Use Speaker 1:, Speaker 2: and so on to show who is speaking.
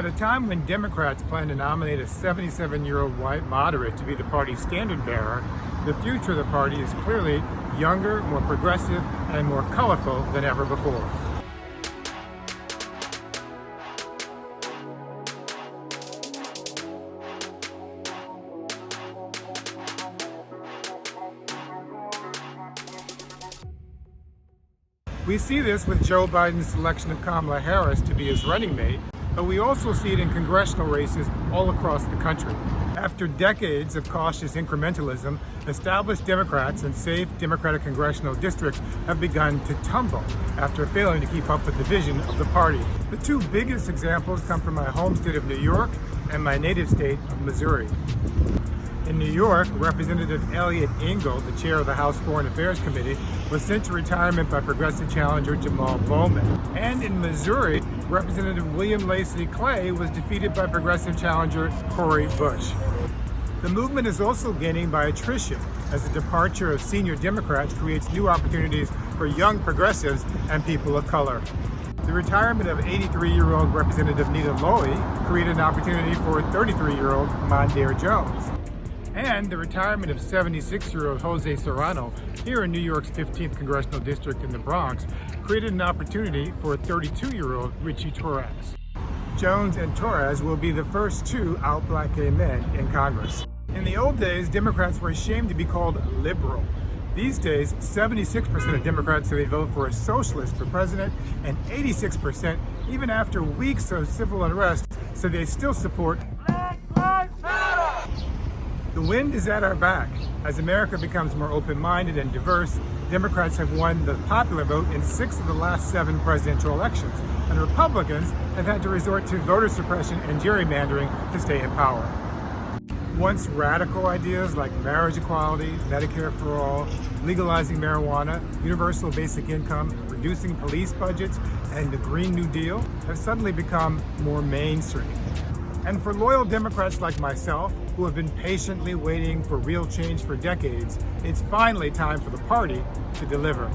Speaker 1: At a time when Democrats plan to nominate a 77-year-old white moderate to be the party's standard bearer, the future of the party is clearly younger, more progressive, and more colorful than ever before. We see this with Joe Biden's selection of Kamala Harris to be his running mate, but we also see it in congressional races all across the country. After decades of cautious incrementalism, established Democrats and safe Democratic congressional districts have begun to tumble after failing to keep up with the vision of the party. The two biggest examples come from my home state of New York and my native state of Missouri. In New York, Representative Eliot Engel, the chair of the House Foreign Affairs Committee, was sent to retirement by progressive challenger Jamal Bowman. And in Missouri, Representative William Lacey Clay was defeated by progressive challenger Cori Bush. The movement is also gaining by attrition, as the departure of senior Democrats creates new opportunities for young progressives and people of color. The retirement of 83-year-old Representative Nita Lowey created an opportunity for 33-year-old Mondaire Jones. And the retirement of 76-year-old Jose Serrano here in New York's 15th Congressional District in the Bronx created an opportunity for 32-year-old Richie Torres. Jones and Torres will be the first two out Black gay men in Congress. In the old days, Democrats were ashamed to be called liberal. These days, 76% of Democrats say they vote for a socialist for president, and 86%, even after weeks of civil unrest, say they still support Black Lives Matter. The wind is at our back. As America becomes more open-minded and diverse, Democrats have won the popular vote in 6 of the last 7 presidential elections, and Republicans have had to resort to voter suppression and gerrymandering to stay in power. Once radical ideas like marriage equality, Medicare for all, legalizing marijuana, universal basic income, reducing police budgets, and the Green New Deal have suddenly become more mainstream. And for loyal Democrats like myself, who have been patiently waiting for real change for decades, it's finally time for the party to deliver.